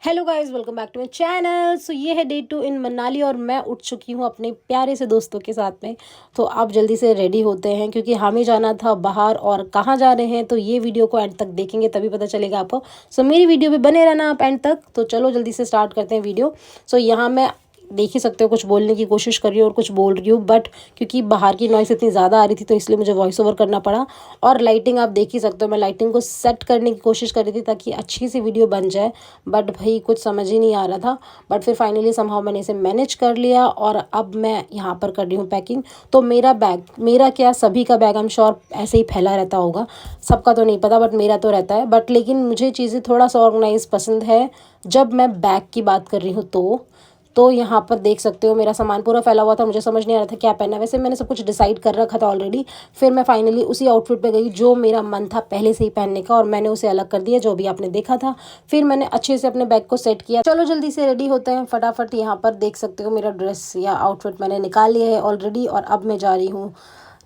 Hello guys, welcome back to my channel. So ये है day 2 इन मनाली और मैं उठ चुकी हूँ अपने प्यारे से दोस्तों के साथ में। तो आप जल्दी से रेडी होते हैं क्योंकि हमें जाना था बाहर, और कहाँ जा रहे हैं तो ये वीडियो को एंड तक देखेंगे तभी पता चलेगा आपको। सो मेरी वीडियो पे बने रहना आप एंड तक। तो चलो जल्दी से स्टार्ट करते हैं वीडियो। सो यहाँ मैं देख ही सकते हो कुछ बोलने की कोशिश कर रही हूँ और कुछ बोल रही हूँ, बट क्योंकि बाहर की नॉइस इतनी ज़्यादा आ रही थी तो इसलिए मुझे वॉइस ओवर करना पड़ा। और लाइटिंग आप देख ही सकते हो, मैं लाइटिंग को सेट करने की कोशिश कर रही थी ताकि अच्छी सी वीडियो बन जाए, बट भाई कुछ समझ ही नहीं आ रहा था। बट फिर फाइनली समहाउ मैंने इसे मैनेज कर लिया और अब मैं यहाँ पर कर रही हूँ पैकिंग। तो मेरा बैग, मेरा क्या सभी का बैग आई एम श्योर ऐसे ही फैला रहता होगा, सबका तो नहीं पता बट मेरा तो रहता है। बट लेकिन मुझे चीज़ें थोड़ा सा ऑर्गेनाइज पसंद है जब मैं बैग की बात कर रही हूँ। तो यहाँ पर देख सकते हो मेरा सामान पूरा फैला हुआ था, मुझे समझ नहीं आ रहा था क्या पहनना है। वैसे मैंने सब कुछ डिसाइड कर रखा था ऑलरेडी। फिर मैं फाइनली उसी आउटफिट पे गई जो मेरा मन था पहले से ही पहनने का, और मैंने उसे अलग कर दिया जो भी आपने देखा था। फिर मैंने अच्छे से अपने बैग को सेट किया। चलो जल्दी से रेडी होते हैं फटाफट। यहाँ पर देख सकते हो मेरा ड्रेस या आउटफिट मैंने निकाल लिया है ऑलरेडी, और अब मैं जा रही हूँ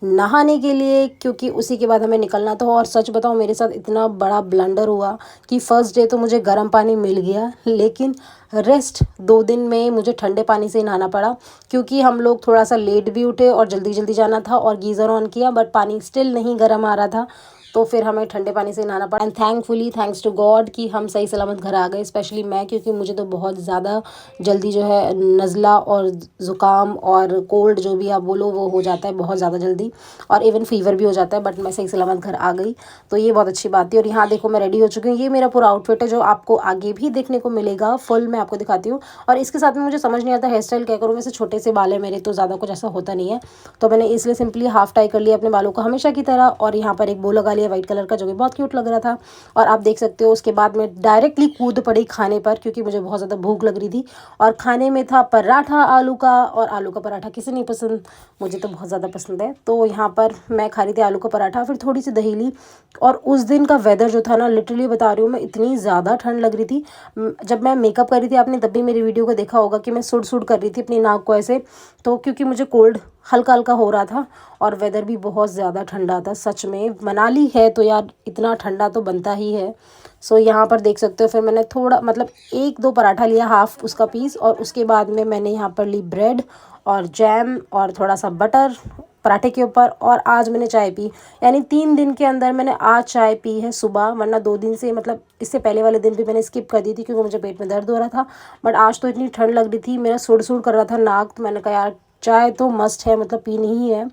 नहाने के लिए क्योंकि उसी के बाद हमें निकलना था। और सच बताऊं, मेरे साथ इतना बड़ा ब्लंडर हुआ कि फर्स्ट डे तो मुझे गर्म पानी मिल गया, लेकिन रेस्ट 2 दिन में मुझे ठंडे पानी से ही नहाना पड़ा क्योंकि हम लोग थोड़ा सा लेट भी उठे और जल्दी जल्दी जाना था और गीज़र ऑन किया बट पानी स्टिल नहीं गर्म आ रहा था। तो फिर हमें ठंडे पानी से नहाना पड़ा। And thankfully thanks to God कि हम सही सलामत घर आ गए, स्पेशली मैं, क्योंकि मुझे तो बहुत ज़्यादा जल्दी जो है नज़ला और ज़ुकाम और कोल्ड जो भी आप बोलो वो हो जाता है बहुत ज़्यादा जल्दी, और इवन फीवर भी हो जाता है। बट मैं सही सलामत घर आ गई तो ये बहुत अच्छी बात थी। और यहाँ देखो मैं रेडी हो चुकी हूँ, ये मेरा पूरा आउटफिट है जो आपको आगे भी देखने को मिलेगा, फुल मैं आपको दिखाती हूँ। और इसके साथ में मुझे समझ नहीं आता हेयर स्टाइल क्या करूँ। वैसे छोटे से बाल है मेरे तो ज़्यादा कुछ ऐसा होता नहीं है, तो मैंने इसलिए सिंपली हाफ टाई कर लिया अपने बालों को हमेशा की तरह, और यहाँ पर एक बो लगा लिया वाइट कलर का जो कि बहुत क्यूट लग रहा था। और आप देख सकते हो उसके बाद मैं डायरेक्टली कूद पड़ी खाने पर क्योंकि मुझे बहुत ज़्यादा भूख लग रही थी। और खाने में था पराठा आलू का, और आलू का पराठा किसे नहीं पसंद, मुझे तो बहुत ज़्यादा पसंद है। तो यहाँ पर मैं खा रही थी आलू का पराठा, फिर थोड़ी सी दही ली। और उस दिन का वेदर जो था ना, लिटरली बता रही हूँ मैं, इतनी ज़्यादा ठंड लग रही थी। जब मैं मेकअप कर रही थी आपने तब भी मेरी वीडियो को देखा होगा कि मैं सुड़ सुड़ कर रही थी अपनी नाक को ऐसे, तो क्योंकि मुझे कोल्ड हल्का हल्का हो रहा था और वेदर भी बहुत ज़्यादा ठंडा था। सच में मनाली है तो यार इतना ठंडा तो बनता ही है। सो यहाँ पर देख सकते हो फिर मैंने थोड़ा मतलब 1-2 पराठा लिया, हाफ उसका पीस, और उसके बाद में मैंने यहाँ पर ली ब्रेड और जैम और थोड़ा सा बटर पराठे के ऊपर। और आज मैंने चाय पी, यानी 3 दिन के अंदर मैंने आज चाय पी है सुबह, वरना 2 दिन से मतलब इससे पहले वाले दिन भी मैंने स्किप कर दी थी क्योंकि मुझे पेट में दर्द हो रहा था। बट आज तो इतनी ठंड लग रही थी, मेरा सुड़ सुड़ कर रहा था नाक, तो मैंने कहा यार चाय तो मस्ट है, मतलब पीनी ही है।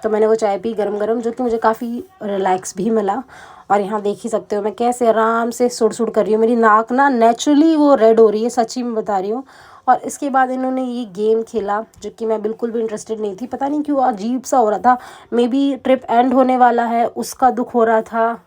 तो मैंने वो चाय पी गरम गरम, जो कि मुझे काफ़ी रिलैक्स भी मिला। और यहाँ देख ही सकते हो मैं कैसे आराम से सुड़ सुड़ कर रही हूँ, मेरी नाक ना नेचुरली वो रेड हो रही है, सच्ची में बता रही हूँ। और इसके बाद इन्होंने ये गेम खेला जो कि मैं बिल्कुल भी इंटरेस्टेड नहीं थी, पता नहीं क्यों अजीब सा हो रहा था। मे बी ट्रिप एंड होने वाला है उसका दुख हो रहा था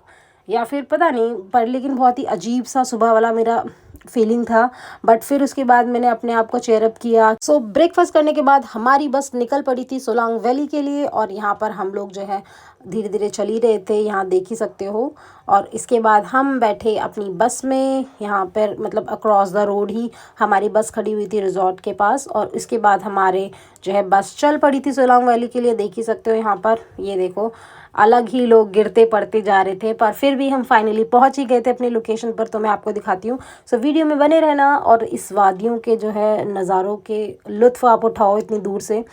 या फिर पता नहीं, पर लेकिन बहुत ही अजीब सा सुबह वाला मेरा फीलिंग था। बट फिर उसके बाद मैंने अपने आप को चेयरअप किया। सो ब्रेकफास्ट करने के बाद हमारी बस निकल पड़ी थी सोलांग वैली के लिए, और यहाँ पर हम लोग जो है धीरे धीरे चल ही रहे थे, यहाँ देख ही सकते हो। और इसके बाद हम बैठे अपनी बस में, यहाँ पर मतलब अक्रॉस द रोड ही हमारी बस खड़ी हुई थी रिजॉर्ट के पास। और इसके बाद हमारे जो है बस चल पड़ी थी सोलांग वैली के लिए, देख ही सकते हो यहाँ पर, ये देखो अलग ही लोग गिरते पड़ते जा रहे थे, पर फिर भी हम फाइनली पहुंच ही गए थे अपनी लोकेशन पर। तो मैं आपको दिखाती हूँ, सो वीडियो में बने रहना और इस वादियों के जो है नज़ारों के लुत्फ़ आप उठाओ इतनी दूर से।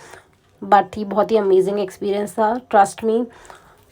बट ही बहुत ही अमेजिंग एक्सपीरियंस था, ट्रस्ट मी।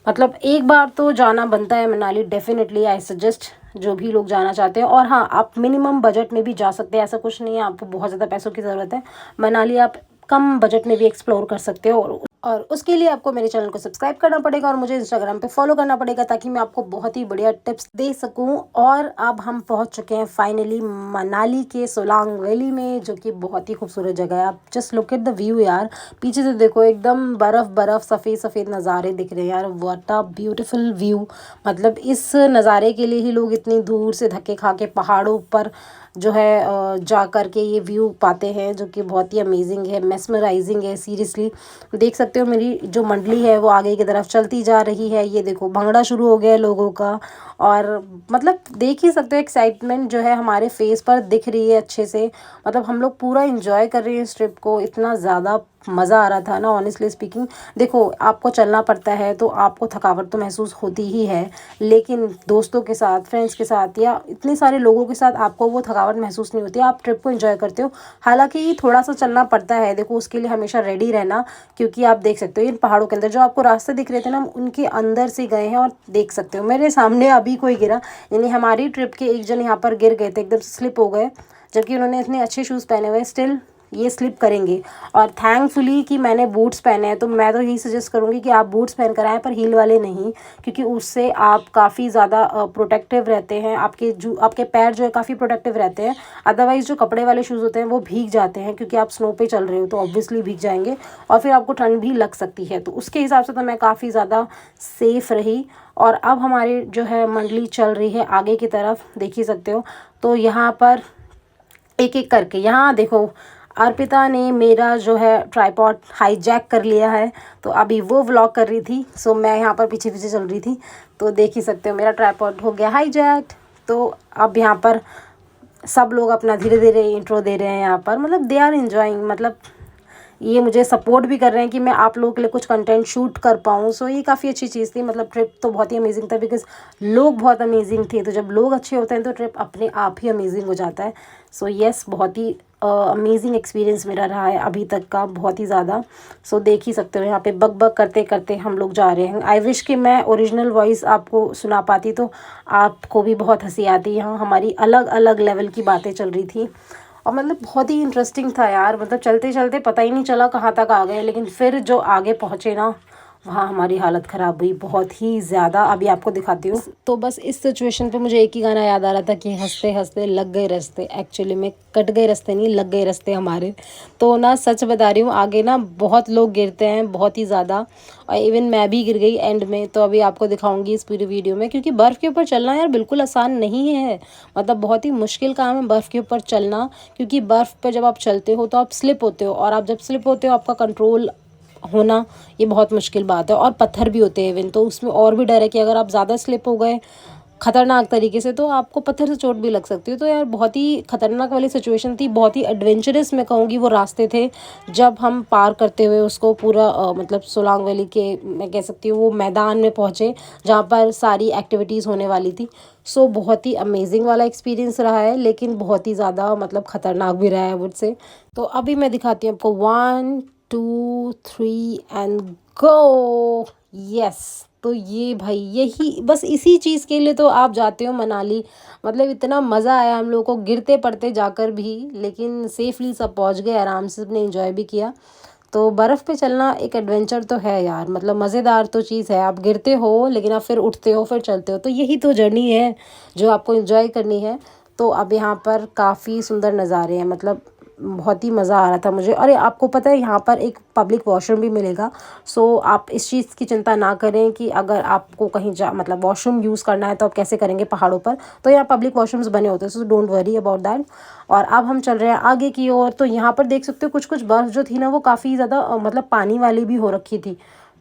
मतलब एक बार तो जाना बनता है मनाली, डेफिनेटली आई सजेस्ट जो भी लोग जाना चाहते हैं। और हाँ, आप मिनिमम बजट में भी जा सकते हैं, ऐसा कुछ नहीं है आपको बहुत ज़्यादा पैसों की ज़रूरत है। मनाली आप कम बजट में भी एक्सप्लोर कर सकते हो, और उसके लिए आपको मेरे चैनल को सब्सक्राइब करना पड़ेगा और मुझे इंस्टाग्राम पे फॉलो करना पड़ेगा ताकि मैं आपको बहुत ही बढ़िया टिप्स दे सकूं। और अब हम पहुंच चुके हैं फाइनली मनाली के सोलांग वैली में, जो कि बहुत ही खूबसूरत जगह है। आप just look at the view यार, पीछे से देखो एकदम बर्फ़ बर्फ़, सफ़ेद सफ़ेद नज़ारे दिख रहे हैं यार, व्हाट अ ब्यूटीफुल व्यू। मतलब इस नज़ारे के लिए ही लोग इतनी दूर से धक्के खा के पहाड़ों पर जो है जा कर के ये व्यू पाते हैं, जो कि बहुत ही अमेजिंग है, मेस्मराइजिंग है सीरियसली। देख सकते हो मेरी जो मंडली है वो आगे की तरफ चलती जा रही है, ये देखो भंगड़ा शुरू हो गया है लोगों का। और मतलब देख ही सकते हो एक्साइटमेंट जो है हमारे फेस पर दिख रही है अच्छे से। मतलब हम लोग पूरा इंजॉय कर रहे हैं इस ट्रिप को, इतना ज़्यादा मज़ा आ रहा था ना, ऑनेस्टली स्पीकिंग। देखो, आपको चलना पड़ता है तो आपको थकावट तो महसूस होती ही है, लेकिन दोस्तों के साथ, फ्रेंड्स के साथ या इतने सारे लोगों के साथ आपको वो थकावट महसूस नहीं होती, आप ट्रिप को एंजॉय करते हो। हालांकि थोड़ा सा चलना पड़ता है, देखो उसके लिए हमेशा रेडी रहना, क्योंकि आप देख सकते हो इन पहाड़ों के अंदर जो आपको रास्ते दिख रहे थे ना, हम उनके अंदर से गए हैं। और देख सकते हो मेरे सामने अभी कोई गिरा, यानी हमारी ट्रिप के एक जन यहाँ पर गिर गए थे, एकदम स्लिप हो गए, जबकि उन्होंने इतने अच्छे शूज़ पहने हुए, स्टिल ये स्लिप करेंगे। और थैंकफुली कि मैंने बूट्स पहने हैं, तो मैं तो यही सजेस्ट करूँगी कि आप बूट्स पहन कर आएँ, पर हील वाले नहीं, क्योंकि उससे आप काफ़ी ज़्यादा प्रोटेक्टिव रहते हैं, आपके पैर जो है काफ़ी प्रोटेक्टिव रहते हैं। अदरवाइज़ जो कपड़े वाले शूज़ होते हैं वो भीग जाते हैं, क्योंकि आप स्नो पे चल रहे हो तो ऑब्वियसली भीग जाएंगे और फिर आपको ठंड भी लग सकती है। तो उसके हिसाब से तो मैं काफ़ी ज़्यादा सेफ़ रही। और अब हमारी जो है मंडली चल रही है आगे की तरफ, देख ही सकते हो। तो यहाँ पर एक एक करके, यहाँ देखो अर्पिता ने मेरा जो है ट्राइपॉड हाईजैक कर लिया है, तो अभी वो व्लॉग कर रही थी, सो मैं यहाँ पर पीछे पीछे चल रही थी। तो देख ही सकते हो मेरा ट्राइपॉड हो गया हाईजैक। तो अब यहाँ पर सब लोग अपना धीरे धीरे इंट्रो दे रहे हैं यहाँ पर, मतलब दे आर एंजॉइंग, मतलब ये मुझे सपोर्ट भी कर रहे हैं कि मैं आप लोगों के लिए कुछ कंटेंट शूट कर पाऊँ। सो ये काफ़ी अच्छी चीज़ थी, मतलब ट्रिप तो बहुत ही अमेजिंग था, बिकॉज लोग बहुत अमेजिंग थे। तो जब लोग अच्छे होते हैं तो ट्रिप अपने आप ही अमेजिंग हो जाता है। सो येस, बहुत ही अमेजिंग एक्सपीरियंस मेरा रहा है अभी तक का, बहुत ही ज़्यादा। सो देख ही सकते हो यहाँ पे बक बक करते करते हम लोग जा रहे हैं। आई विश कि मैं ओरिजिनल वॉइस आपको सुना पाती, तो आपको भी बहुत हंसी आती। यहाँ हमारी अलग अलग लेवल की बातें चल रही थी, और मतलब बहुत ही इंटरेस्टिंग था यार। मतलब चलते चलते पता ही नहीं चला कहाँ तक आ गए, लेकिन फिर जो आगे पहुँचे ना, वहाँ हमारी हालत ख़राब हुई बहुत ही ज़्यादा। अभी आपको दिखाती हूँ। तो बस इस सिचुएशन पे मुझे एक ही गाना याद आ रहा था कि हंसते हंसते लग गए रास्ते, एक्चुअली में कट गए रास्ते नहीं, लग गए रास्ते हमारे। तो ना सच बता रही हूँ, आगे ना बहुत लोग गिरते हैं, बहुत ही ज़्यादा, और इवन मैं भी गिर गई एंड में। तो अभी आपको दिखाऊंगी इस पूरी वीडियो में, क्योंकि बर्फ़ के ऊपर चलना यार बिल्कुल आसान नहीं है, मतलब बहुत ही मुश्किल काम है बर्फ़ के ऊपर चलना। क्योंकि बर्फ़ पर जब आप चलते हो तो आप स्लिप होते हो, और आप जब स्लिप होते हो आपका कंट्रोल होना ये बहुत मुश्किल बात है। और पत्थर भी होते हैं इवन, तो उसमें और भी डर है कि अगर आप ज़्यादा स्लिप हो गए खतरनाक तरीके से तो आपको पत्थर से चोट भी लग सकती है। तो यार बहुत ही खतरनाक वाली सिचुएशन थी, बहुत ही एडवेंचरस मैं कहूँगी वो रास्ते थे। जब हम पार करते हुए उसको पूरा मतलब सोलांग वैली के, मैं कह सकती हूँ वो मैदान में पहुँचे जहाँ पर सारी एक्टिविटीज़ होने वाली थी। सो बहुत ही अमेजिंग वाला एक्सपीरियंस रहा है, लेकिन बहुत ही ज़्यादा मतलब ख़तरनाक भी रहा है मुझसे। तो अभी मैं दिखाती हूँ आपको, 1 2 3 एंड गो। यस, तो ये भाई यही बस इसी चीज़ के लिए तो आप जाते हो मनाली। मतलब इतना मज़ा आया हम लोगों को गिरते पड़ते जाकर भी, लेकिन सेफली सब पहुंच गए, आराम से सबने एंजॉय भी किया। तो बर्फ़ पे चलना एक एडवेंचर तो है यार, मतलब मज़ेदार तो चीज़ है। आप गिरते हो लेकिन आप फिर उठते हो, फिर चलते हो, तो यही तो जर्नी है जो आपको एंजॉय करनी है। तो अब यहाँ पर काफ़ी सुंदर नज़ारे हैं, मतलब बहुत ही मज़ा आ रहा था मुझे। अरे आपको पता है यहाँ पर एक पब्लिक वॉशरूम भी मिलेगा। सो आप इस चीज़ की चिंता ना करें कि अगर आपको कहीं मतलब वॉशरूम यूज़ करना है तो आप कैसे करेंगे पहाड़ों पर, तो यहाँ पब्लिक वॉशरूम्स बने होते हैं, so don't worry about that. और अब हम चल रहे हैं आगे की ओर। तो यहाँ पर देख सकते हो कुछ कुछ बर्फ़ जो थी ना वो काफ़ी ज़्यादा मतलब पानी वाली भी हो रखी थी,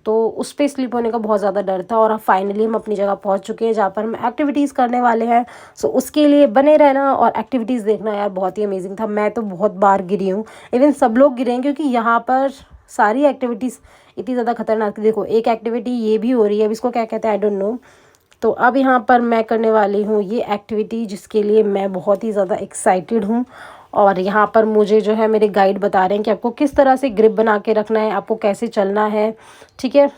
तो उस पर स्लिप होने का बहुत ज़्यादा डर था। और अब फाइनली हम अपनी जगह पहुंच चुके हैं जहाँ पर हम एक्टिविटीज़ करने वाले हैं। सो उसके लिए बने रहना और एक्टिविटीज़ देखना यार, बहुत ही अमेजिंग था। मैं तो बहुत बार गिरी हूँ, इवन सब लोग गिरे हैं, क्योंकि यहाँ पर सारी एक्टिविटीज़ इतनी ज़्यादा खतरनाक थी। देखो एक एक्टिविटी ये भी हो रही है, अब इसको क्या कहते हैं आई डोंट नो। तो अब यहाँ पर मैं करने वाली हूँ ये एक्टिविटी, जिसके लिए मैं बहुत ही ज़्यादा एक्साइटेड हूँ। और यहाँ पर मुझे जो है मेरे गाइड बता रहे हैं कि आपको किस तरह से ग्रिप बना के रखना है, आपको कैसे चलना है, ठीक है।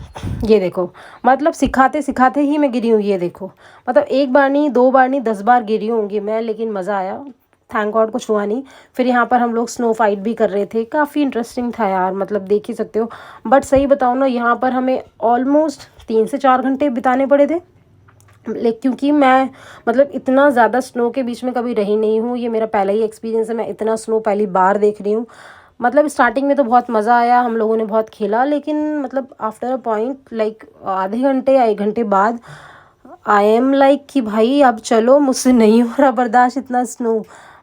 ये देखो, मतलब सिखाते सिखाते ही मैं गिरी हूँ, ये देखो, मतलब एक बार नहीं, दो बार नहीं, 10 बार गिरी होंगी मैं, लेकिन मज़ा आया, थैंक गॉड कुछ हुआ नहीं। फिर यहाँ पर हम लोग स्नो फाइट भी कर रहे थे, काफ़ी इंटरेस्टिंग था यार, मतलब देख ही सकते हो। बट सही बताऊँ ना, यहाँ पर हमें ऑलमोस्ट 3 से 4 घंटे बिताने पड़े थे, क्योंकि मैं मतलब इतना ज़्यादा स्नो के बीच में कभी रही नहीं हूँ, ये मेरा पहला ही एक्सपीरियंस है, मैं इतना स्नो पहली बार देख रही हूँ। मतलब स्टार्टिंग में तो बहुत मज़ा आया, हम लोगों ने बहुत खेला, लेकिन मतलब आफ्टर अ पॉइंट लाइक आधे घंटे या 1 घंटे बाद आई एम लाइक कि भाई अब चलो, मुझसे नहीं हो रहा बर्दाश्त इतना स्नो।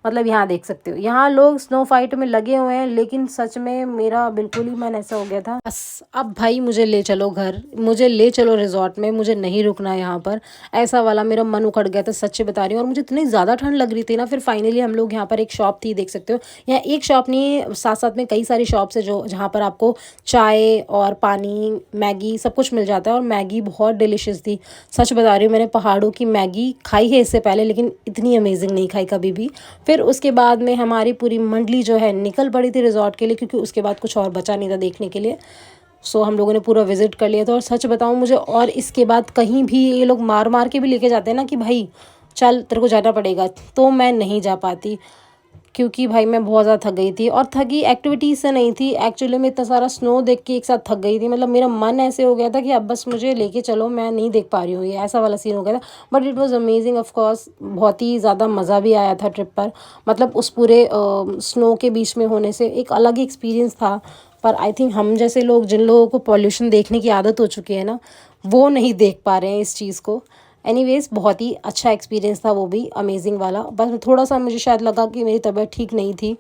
मतलब यहाँ देख सकते हो, यहाँ लोग स्नो फाइट में लगे हुए हैं, लेकिन सच में मेरा बिल्कुल ही मन ऐसा हो गया था बस अब भाई मुझे ले चलो घर, मुझे ले चलो रिजॉर्ट में, मुझे नहीं रुकना यहाँ पर, ऐसा वाला मेरा मन उखड़ गया था, सच्ची बता रही हूँ। और मुझे इतनी ज़्यादा ठंड लग रही थी ना, फिर फाइनली हम लोग यहाँ पर एक शॉप थी, देख सकते हो, यहाँ एक शॉप नहीं साथ साथ में कई सारी शॉप्स है जो जहाँ पर आपको चाय और पानी, मैगी सब कुछ मिल जाता है। और मैगी बहुत डिलिशियस थी, सच बता रही हूँ, मैंने पहाड़ों की मैगी खाई है इससे पहले, लेकिन इतनी अमेजिंग नहीं खाई कभी भी। फिर उसके बाद में हमारी पूरी मंडली जो है निकल पड़ी थी रिजॉर्ट के लिए, क्योंकि उसके बाद कुछ और बचा नहीं था देखने के लिए। सो हम लोगों ने पूरा विजिट कर लिया था। और सच बताऊं मुझे, और इसके बाद कहीं भी ये लोग मार मार के भी लेके जाते हैं ना कि भाई चल तेरे को जाना पड़ेगा, तो मैं नहीं जा पाती, क्योंकि भाई मैं बहुत ज़्यादा थक गई थी। और थकी एक्टिविटीज़ से नहीं थी, एक्चुअली में इतना सारा स्नो देख के एक साथ थक गई थी। मतलब मेरा मन ऐसे हो गया था कि अब बस मुझे लेके चलो, मैं नहीं देख पा रही हूँ, ये ऐसा वाला सीन हो गया था। But it was amazing of course, बहुत ही ज़्यादा मज़ा भी आया था ट्रिप पर। मतलब उस पूरे स्नो के बीच में होने से एक अलग ही एक्सपीरियंस था। पर आई थिंक हम जैसे लोग, जिन लोगों को पॉल्यूशन देखने की आदत हो चुकी है ना, वो नहीं देख पा रहे हैं इस चीज़ को। एनीवेज बहुत ही अच्छा एक्सपीरियंस था वो भी, अमेजिंग वाला। बस थोड़ा सा मुझे शायद लगा कि मेरी तबीयत ठीक नहीं थी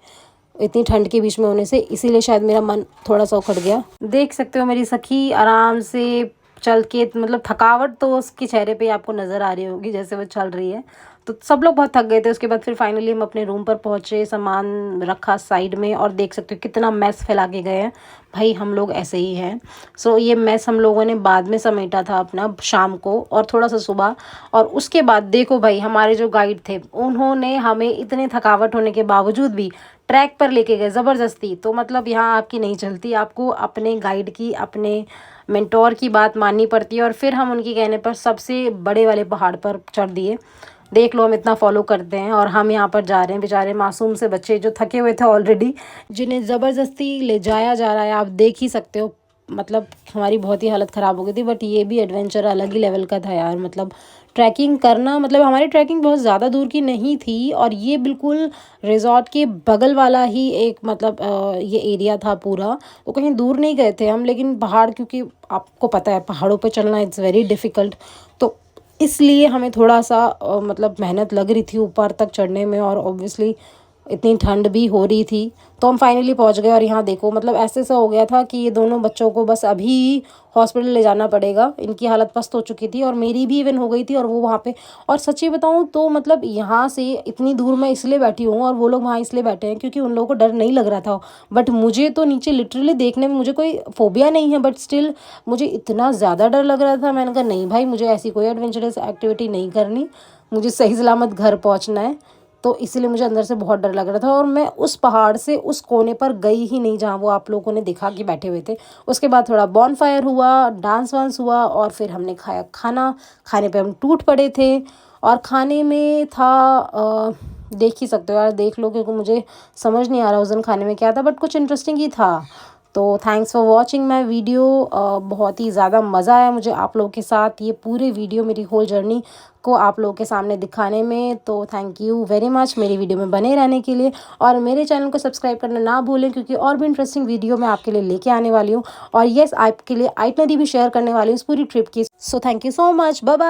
इतनी ठंड के बीच में होने से, इसीलिए शायद मेरा मन थोड़ा सा उखड़ गया। देख सकते हो मेरी सखी आराम से चल के, मतलब थकावट तो उसके चेहरे पे आपको नज़र आ रही होगी जैसे वो चल रही है। तो सब लोग बहुत थक गए थे। उसके बाद फिर फाइनली हम अपने रूम पर पहुँचे, सामान रखा साइड में, और देख सकते हो कितना मैस फैला के गए हैं। भाई हम लोग ऐसे ही हैं। सो ये मैस हम लोगों ने बाद में समेटा था अपना, शाम को और थोड़ा सा सुबह। और उसके बाद देखो भाई, हमारे जो गाइड थे उन्होंने हमें इतने थकावट होने के बावजूद भी ट्रैक पर लेके गए ज़बरदस्ती। तो मतलब यहाँ आपकी नहीं चलती, आपको अपने गाइड की, अपने मेंटोर की बात माननी पड़ती है। और फिर हम उनके कहने पर सबसे बड़े वाले पहाड़ पर चढ़ दिए। देख लो हम इतना फॉलो करते हैं, और हम यहाँ पर जा रहे हैं बेचारे मासूम से बच्चे जो थके हुए थे ऑलरेडी, जिन्हें ज़बरदस्ती ले जाया जा रहा है। आप देख ही सकते हो, मतलब हमारी बहुत ही हालत ख़राब हो गई थी। बट ये भी एडवेंचर अलग ही लेवल का था यार। मतलब ट्रैकिंग करना, मतलब हमारी ट्रैकिंग बहुत ज़्यादा दूर की नहीं थी, और ये बिल्कुल रिजॉर्ट के बगल वाला ही एक, मतलब ये एरिया था पूरा, तो कहीं दूर नहीं गए थे हम। लेकिन पहाड़, क्योंकि आपको पता है पहाड़ों पर चलना इट्स वेरी डिफ़िकल्ट, तो इसलिए हमें थोड़ा सा मतलब मेहनत लग रही थी ऊपर तक चढ़ने में। और ऑब्वियसली इतनी ठंड भी हो रही थी। तो हम फाइनली पहुंच गए। और यहाँ देखो, मतलब ऐसे सा हो गया था कि ये दोनों बच्चों को बस अभी हॉस्पिटल ले जाना पड़ेगा, इनकी हालत पस्त हो चुकी थी, और मेरी भी इवन हो गई थी, और वो वहाँ पे। और सच्ची बताऊँ तो मतलब यहाँ से इतनी दूर मैं इसलिए बैठी हूँ और वो लोग वहाँ इसलिए बैठे हैं क्योंकि उन लोगों को डर नहीं लग रहा था। बट मुझे तो नीचे लिटरली देखने में, मुझे कोई फोबिया नहीं है, बट स्टिल मुझे इतना ज़्यादा डर लग रहा था। मैंने कहा नहीं भाई, मुझे ऐसी कोई एडवेंचरस एक्टिविटी नहीं करनी, मुझे सही सलामत घर पहुँचना है। तो इसीलिए मुझे अंदर से बहुत डर लग रहा था, और मैं उस पहाड़ से उस कोने पर गई ही नहीं जहाँ वो आप लोगों ने देखा कि बैठे हुए थे। उसके बाद थोड़ा बॉनफायर हुआ, डांस वांस हुआ, और फिर हमने खाया खाना। खाने पे हम टूट पड़े थे। और खाने में था देख ही सकते हो यार, देख लो, क्योंकि मुझे समझ नहीं आ रहा उस दिन खाने में क्या था, बट कुछ इंटरेस्टिंग ही था। तो thanks for watching my video. बहुत ही ज़्यादा मज़ा आया मुझे आप लोगों के साथ ये पूरे वीडियो, मेरी होल जर्नी को आप लोगों के सामने दिखाने में। तो थैंक यू वेरी मच मेरी वीडियो में बने रहने के लिए, और मेरे चैनल को सब्सक्राइब करना ना भूलें, क्योंकि और भी इंटरेस्टिंग वीडियो मैं आपके लिए लेके आने वाली हूँ। और येस, आपके लिए आइटनरी भी शेयर करने वाली हूँ इस पूरी ट्रिप की। So thank you so much, bye bye.